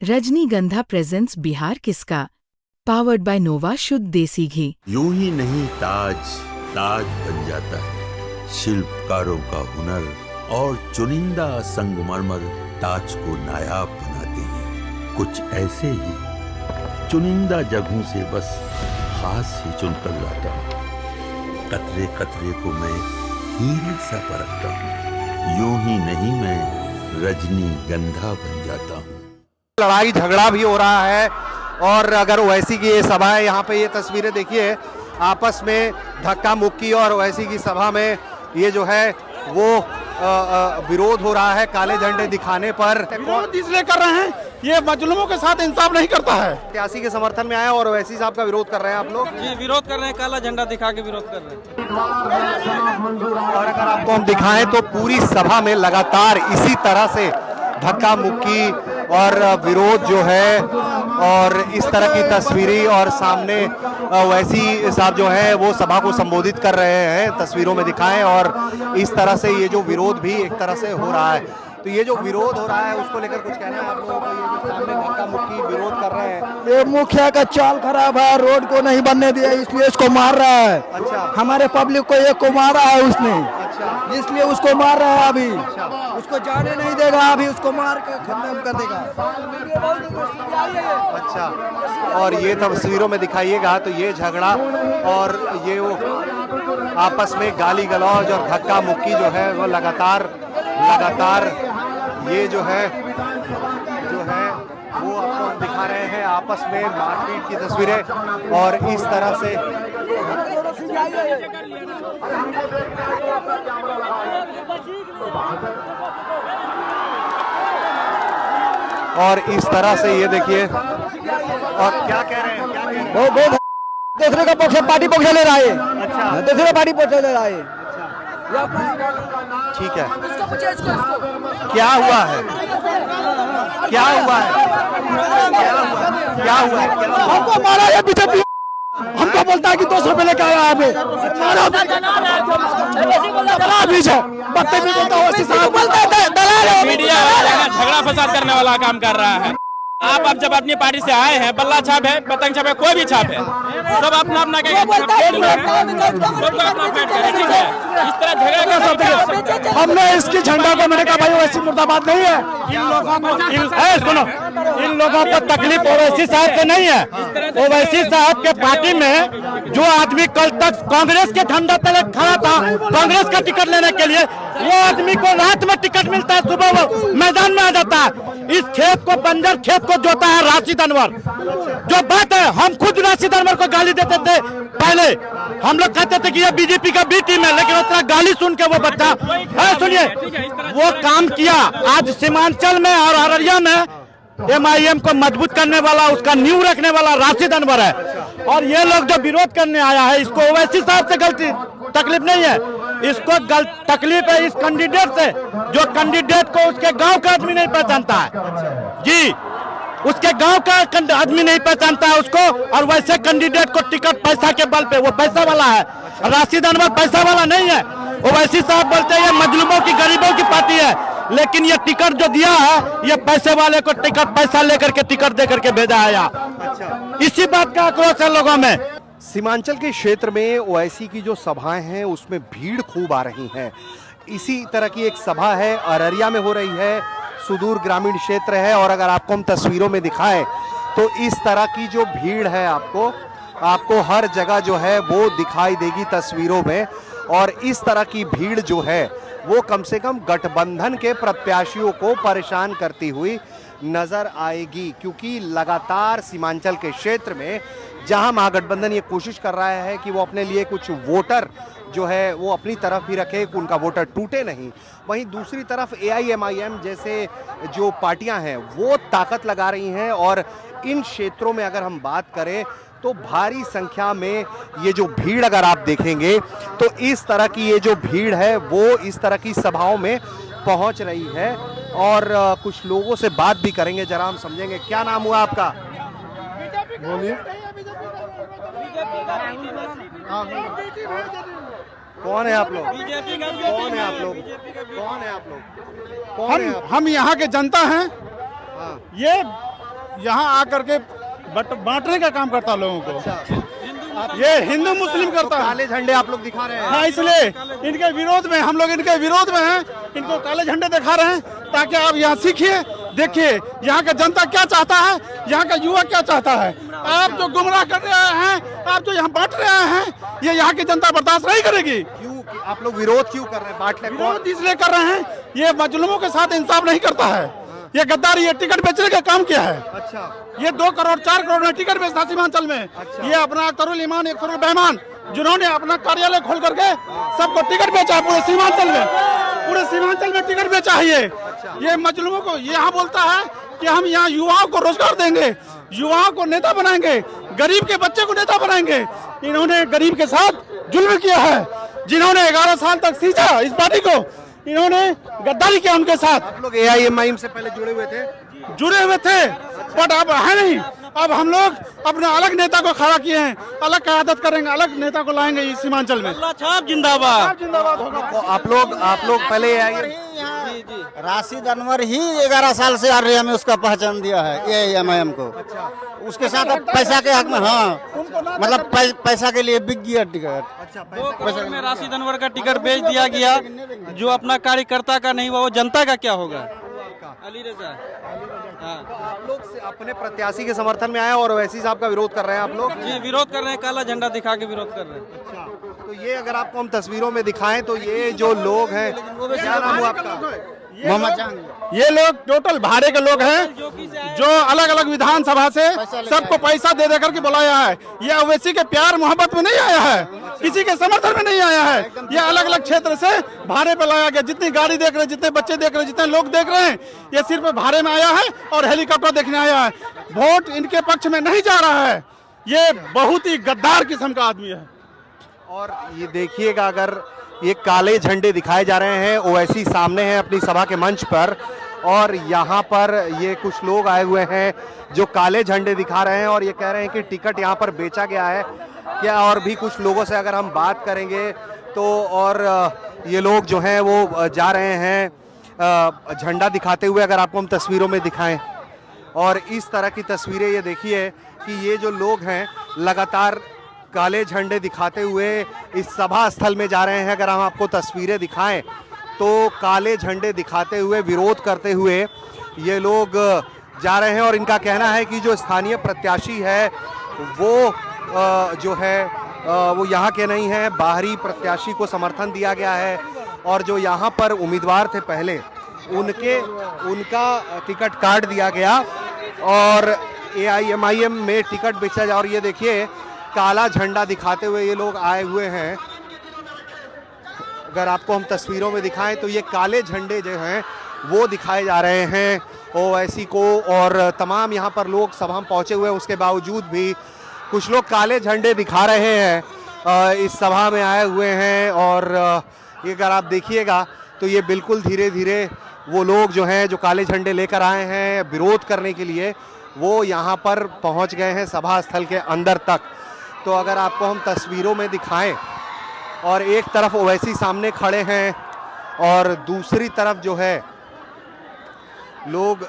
रजनीगंधा प्रेजेंट्स बिहार किसका, powered by नोवा शुद्ध देसी घी। यूं ही नहीं ताज ताज बन जाता है, शिल्पकारों का हुनर और चुनिंदा संगमरमर ताज को नायाब बनाते हैं। कुछ ऐसे ही चुनिंदा जगहों से बस खास ही चुनकर लाता हूँ। कतरे कतरे को मैं हीरे सा परखता हूँ। यूं ही नहीं मैं रजनीगंधा बन जाता हूँ। लड़ाई झगड़ा भी हो रहा है और अगर ओवैसी की ये सभा है, यहाँ पे ये तस्वीरें देखिए, आपस में धक्का मुक्की और ओवैसी की सभा में ये जो है वो विरोध हो रहा है काले झंडे दिखाने पर। विरोध इसलिए कर रहे हैं, ये मजलूमों के साथ इंसाफ नहीं करता है। त्यासी के समर्थन में आए और ओवैसी साहब का विरोध कर रहे हैं आप लोग? जी विरोध कर रहे हैं, काला झंडा दिखा के विरोध कर रहे हैं। और अगर आपको हम दिखाएं तो पूरी सभा में लगातार इसी तरह से धक्का मुक्की और विरोध जो है और इस तरह की तस्वीरें, और सामने वैसी साहब जो है वो सभा को संबोधित कर रहे हैं, तस्वीरों में दिखाएं। और इस तरह से ये जो विरोध भी एक तरह से हो रहा है, तो ये जो विरोध हो रहा है उसको लेकर कुछ कहना है आप लोगों को? ये जो सामने धक्का मुक्की विरोध कर रहे हैं, ये मुखिया का चाल खराब है, रोड को नहीं बनने दिया इसलिए इसको मार रहा है। अच्छा, हमारे पब्लिक को ये को मारा है उसने, अच्छा, इसलिए उसको मार रहा है। अभी उसको जाने नहीं देगा, अभी उसको मार के खत्म कर देगा। अच्छा। और ये तस्वीरों में दिखाइएगा तो ये झगड़ा और ये वो आपस में गाली गलौज और धक्का मुक्की जो है वो लगातार ये जो है वो आपको हम दिखा रहे हैं, आपस में मारपीट की तस्वीरें। और इस तरह से ये देखिए, और क्या कह रहे हैं, वो दूसरे का पक्ष पार्टी पक्ष ले रहा है। अच्छा, दूसरे पार्टी पक्ष ले रहा है। ठीक है। क्या हुआ है? हमको मारा है बीजेपी, हमको बोलता है कि 200 रुपए लेके आया है। मीडिया झगड़ा फसाद करने वाला काम कर रहा है। आप अब जब अपनी पार्टी से आए हैं, बल्ला छाप है, पतंग छाप है, कोई भी छाप है, सब अपना अपना ठीक है। इस तरह झगड़ा कर सकते हैं। हमने इसकी झंडा को, मैंने कहा भाई वैसी मुर्दाबाद नहीं है। इन लोगों को तकलीफ ओवैसी साहब से नहीं है। ओवैसी साहब के पार्टी में जो आदमी कल तक कांग्रेस के झंडा तले खड़ा था कांग्रेस का टिकट लेने के लिए, वो आदमी को रात में टिकट मिलता है, सुबह वो मैदान में आ जाता है। इस खेत को, बंजर खेत को जोता है राशिद अनवर। जो बात है, हम खुद राशिद अनवर को गाली देते थे पहले। हम लोग कहते थे कि ये बीजेपी का बी टीम है, लेकिन उतना गाली सुन के वो बच्चा, सुनिए, वो काम किया। आज सीमांचल में और अररिया में MIM को मजबूत करने वाला, उसका नींव रखने वाला राशिद अनवर है। और ये लोग जो विरोध करने आया है, इसको ओवैसी साहब से गलती तकलीफ नहीं है, इसको तकलीफ है इस कैंडिडेट से, जो कैंडिडेट को उसके गांव का आदमी नहीं पहचानता है। जी, उसके गांव का आदमी नहीं पहचानता है उसको, और वैसे कैंडिडेट को टिकट पैसा के बल पे, वो पैसा वाला है। राशिद अनवर पैसा वाला नहीं है। ओवैसी साहब बोलते हैं ये मजलूमों की, गरीबों की पार्टी है, लेकिन ये टिकट जो दिया है, ये पैसे वाले को टिकट पैसा लेकर के टिकट दे करके भेजा है। इसी बात का आक्रोश है लोगों में। सीमांचल के क्षेत्र में ओवैसी की जो सभाएं हैं उसमें भीड़ खूब आ रही है। इसी तरह की एक सभा है अररिया में हो रही है, सुदूर ग्रामीण क्षेत्र है। और अगर आपको हम तस्वीरों में दिखाएं तो इस तरह की जो भीड़ है आपको हर जगह जो है वो दिखाई देगी तस्वीरों में। और इस तरह की भीड़ जो है वो कम से कम गठबंधन के प्रत्याशियों को परेशान करती हुई नजर आएगी, क्योंकि लगातार सीमांचल के क्षेत्र में जहां महागठबंधन ये कोशिश कर रहा है कि वो अपने लिए कुछ वोटर जो है वो अपनी तरफ ही रखे, उनका वोटर टूटे नहीं, वहीं दूसरी तरफ AIMIM जैसे जो पार्टियां हैं वो ताकत लगा रही हैं। और इन क्षेत्रों में अगर हम बात करें तो भारी संख्या में ये जो भीड़ अगर आप देखेंगे तो इस तरह की ये जो भीड़ है वो इस तरह की सभाओं में पहुंच रही है। और कुछ लोगों से बात भी करेंगे, जरा हम समझेंगे। क्या नाम हुआ आपका? बोलिए। कौन है आप लोग? कौन है आप लोग? हम यहाँ के जनता हैं। ये यहाँ आकर के बांटने का काम करता है लोगों को। ये हिंदू मुस्लिम करता है। काले झंडे आप लोग दिखा रहे हैं। हाँ, इसलिए इनके विरोध में हम लोग इनके विरोध में हैं, इनको काले झंडे दिखा रहे हैं ताकि आप यहाँ सीखिए, देखिए यहाँ का जनता क्या चाहता है, यहाँ का युवा क्या चाहता है। आप जो गुमराह कर रहे हैं, आप जो यहाँ बांट रहे हैं, ये यहाँ की जनता बर्दाश्त नहीं करेगी। क्यों आप लोग विरोध क्यों कर रहे हैं? बांटने विरोध इसलिए कर रहे हैं, ये मजलूमों के साथ इंसाफ नहीं करता है, ये गद्दारी, ये टिकट बेचने का काम किया है। अच्छा, ये 2 करोड़ 4 करोड़ में टिकट बेचता सीमांचल में। अच्छा। ये अपना अख्तरुल ईमान, अख्तरुल बेहमान, जिन्होंने अपना कार्यालय खोल करके सबको टिकट बेचा है पूरे सीमांचल में टिकट बेचा है। ये मजलूमों को यहाँ बोलता है कि हम यहाँ युवाओं को रोजगार देंगे, युवाओं को नेता बनाएंगे, गरीब के बच्चे को नेता बनाएंगे। इन्होंने गरीब के साथ जुल्म किया है, जिन्होंने 11 साल तक सींचा इस पार्टी को, इन्होंने गद्दारी किया उनके साथ। आप लोग AIMIM से पहले जुड़े हुए थे, बट अब है नहीं। अब हम लोग अपने अलग नेता को खड़ा किए हैं, अलग क़यादत करेंगे, अलग नेता को लाएंगे इस सीमांचल में। छाप जिंदाबाद। जिंदाबाद होगा। तो आप लोग पहले राशिद अनवर ही 11 साल से ARREA में उसका पहचान दिया है AIMIM को। उसके साथ अब पैसा के हक में, हाँ मतलब पैसा के लिए बिक गया टिकट। 2 करोड़ में राशिद अनवर का टिकट बेच दिया गया। जो अपना कार्यकर्ता का नहीं हुआ वो जनता का क्या होगा? अली रजा। आप लोग अपने प्रत्याशी के समर्थन में आए और ओवैसी साहब का विरोध कर रहे हैं आप लोग? जी, विरोध कर रहे हैं, काला झंडा दिखा के विरोध कर रहे हैं। अच्छा, तो ये अगर आपको हम तस्वीरों में दिखाएं तो ये जो लोग हैं, क्या नाम हुआ आपका? मोहम्मद जान। ये लोग टोटल भाड़े के लोग हैं, जो अलग अलग विधानसभा से सबको पैसा दे दे करके बुलाया है। ये ओवैसी के प्यार मोहब्बत में नहीं आया है, किसी के समर्थन में नहीं आया है। ये अलग अलग क्षेत्र से भाड़े पे लाया गया। जितनी गाड़ी देख रहे हैं, जितने बच्चे देख रहे हैं, जितने लोग देख रहे हैं, ये सिर्फ भाड़े में आया है और हेलीकॉप्टर देखने आया है। वोट इनके पक्ष में नहीं जा रहा है। ये बहुत ही गद्दार किस्म का आदमी है। और ये देखिएगा, अगर ये काले झंडे दिखाए जा रहे हैं, ओवैसी सामने हैं अपनी सभा के मंच पर, और यहाँ पर ये कुछ लोग आए हुए हैं जो काले झंडे दिखा रहे हैं और ये कह रहे हैं कि टिकट यहाँ पर बेचा गया है क्या। और भी कुछ लोगों से अगर हम बात करेंगे तो, और ये लोग जो हैं वो जा रहे हैं झंडा दिखाते हुए। अगर आपको हम तस्वीरों में दिखाएं, और इस तरह की तस्वीरें ये देखिए कि ये जो लोग हैं लगातार काले झंडे दिखाते हुए इस सभा स्थल में जा रहे हैं। अगर हम आपको तस्वीरें दिखाएं तो काले झंडे दिखाते हुए, विरोध करते हुए ये लोग जा रहे हैं। और इनका कहना है कि जो स्थानीय प्रत्याशी है वो जो है वो यहाँ के नहीं है, बाहरी प्रत्याशी को समर्थन दिया गया है। और जो यहाँ पर उम्मीदवार थे पहले, उनका टिकट काट दिया गया और AIMIM में टिकट बेचा जा। और ये देखिए काला झंडा दिखाते हुए ये लोग आए हुए हैं। अगर आपको हम तस्वीरों में दिखाएं तो ये काले झंडे जो हैं वो दिखाए जा रहे हैं ओवैसी को। और तमाम यहाँ पर लोग सभा में पहुंचे हुए हैं, उसके बावजूद भी कुछ लोग काले झंडे दिखा रहे हैं, इस सभा में आए हुए हैं। और ये अगर आप देखिएगा तो ये बिल्कुल धीरे धीरे वो लोग जो हैं, जो काले झंडे लेकर आए हैं विरोध करने के लिए, वो यहाँ पर पहुँच गए हैं सभा स्थल के अंदर तक। तो अगर आपको हम तस्वीरों में दिखाएं, और एक तरफ ओवैसी सामने खड़े हैं और दूसरी तरफ जो है लोग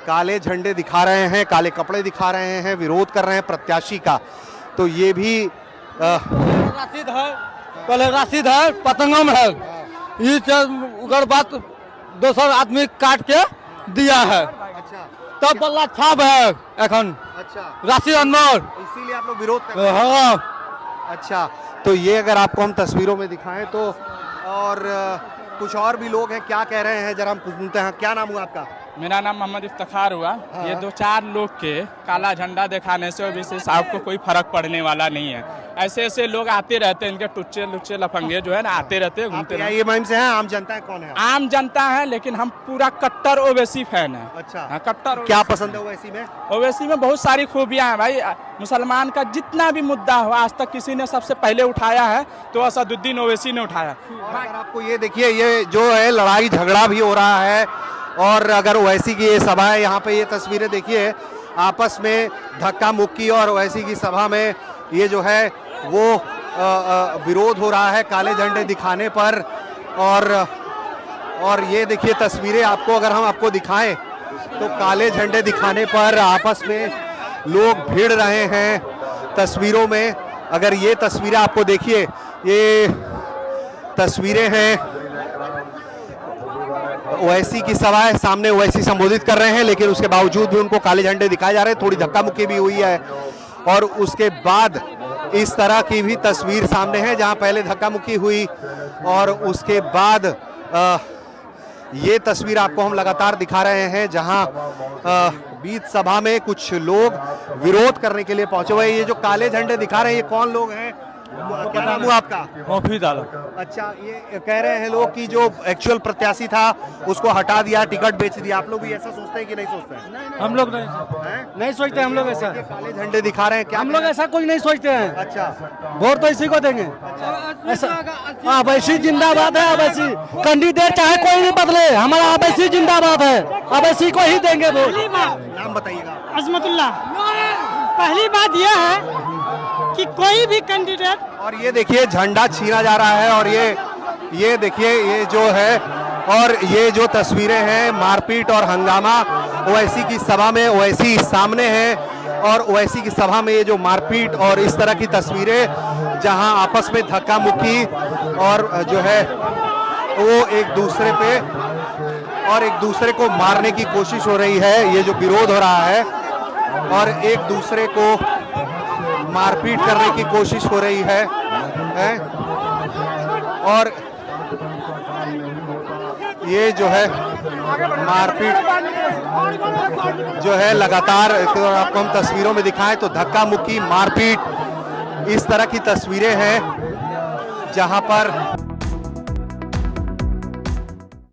काले झंडे दिखा रहे हैं, काले कपड़े दिखा रहे हैं, विरोध कर रहे हैं प्रत्याशी का। तो ये भी राशिद है, पहले राशिद है, पतंगम है, ये बात 200 आदमी काट के दिया है। अच्छा, तब बल्ला छाप है एखन। अच्छा, राशिद अनवर, इसीलिए आप लोग विरोध कर रहे हैं। हाँ। अच्छा, तो ये अगर आपको हम तस्वीरों में दिखाएं तो, और कुछ और भी लोग हैं, क्या कह रहे हैं जरा हम सुनते हैं। क्या नाम हुआ आपका? मेरा नाम मोहम्मद इफ्तिखार हुआ। ये 2-4 लोग के काला झंडा दिखाने से ओवैसी साहब को कोई फर्क पड़ने वाला नहीं है। ऐसे ऐसे लोग आते रहते हैं, इनके टुच्चे लुच्चे लफंगे जो है ना आते रहते हैं, घूमते रहते हैं। AIMIM से हैं, आम जनता है कौन है? आम जनता है, लेकिन हम पूरा कट्टर ओवैसी फैन है। अच्छा, हाँ, कट्टर। क्या पसंद है ओवैसी में? ओवैसी में बहुत सारी खूबियां हैं भाई। मुसलमान का जितना भी मुद्दा हो, आज तक किसी ने सबसे पहले उठाया है तो असदुद्दीन ओवैसी ने उठाया। अगर आपको ये देखिए, ये जो है लड़ाई झगड़ा भी हो रहा है। और अगर ओवैसी की ये सभा है, यहाँ पे ये तस्वीरें देखिए, आपस में धक्का मुक्की, और ओवैसी की सभा में ये जो है वो विरोध हो रहा है काले झंडे दिखाने पर। और ये देखिए तस्वीरें आपको, अगर हम आपको दिखाएं तो काले झंडे दिखाने पर आपस में लोग भिड़ रहे हैं तस्वीरों में। अगर ये तस्वीरें आपको देखिए, ये तस्वीरें हैं ओवैसी की सभा है, सामने ओवैसी संबोधित कर रहे हैं, लेकिन उसके बावजूद भी उनको काले झंडे दिखाए जा रहे हैं। थोड़ी धक्का मुक्की भी हुई है और उसके बाद इस तरह की भी तस्वीर सामने है जहां पहले धक्का मुक्की हुई और उसके बाद ये तस्वीर आपको हम लगातार दिखा रहे हैं जहां बीच सभा में कुछ लोग विरोध करने के लिए पहुंचे हुए हैं। ये जो काले झंडे दिखा रहे हैं, ये कौन लोग हैं? क्या नाम हुआ आपका? मौफीद आलम। अच्छा, ये कह रहे हैं लोग कि जो एक्चुअल प्रत्याशी था उसको हटा दिया, टिकट बेच दिया। आप लोग भी ऐसा सोचते हैं कि नहीं सोचते हैं? हम लोग नहीं सोचते, हम लोग ऐसा। ये काले झंडे दिखा रहे हैं, क्या हम लोग ऐसा कुछ नहीं सोचते हैं। अच्छा, वोट तो इसी को देंगे। ऐसा अवैसी जिंदाबाद है, अवैसी कैंडिडेट चाहे कोई नहीं बदले, हमारा अवैसी जिंदाबाद है, अवैसी को ही देंगे वोट। नाम बताइएगा। अजमतुल्लाह। पहली बात यह है कि कोई भी कैंडिडेट, और ये देखिए झंडा छीना जा रहा है और ये देखिए ये जो है, और ये जो तस्वीरें हैं मारपीट और हंगामा ओवैसी की सभा में, ओवैसी सामने है और ओवैसी की सभा में ये जो मारपीट और इस तरह की तस्वीरें जहां आपस में धक्का मुक्की और जो है वो एक दूसरे पे और एक दूसरे को मारने की कोशिश हो रही है। ये जो विरोध हो रहा है और एक दूसरे को मारपीट करने की कोशिश हो रही है और ये जो है मारपीट जो है लगातार आपको हम तस्वीरों में दिखाएं तो धक्का मुक्की, मारपीट, इस तरह की तस्वीरें हैं जहां पर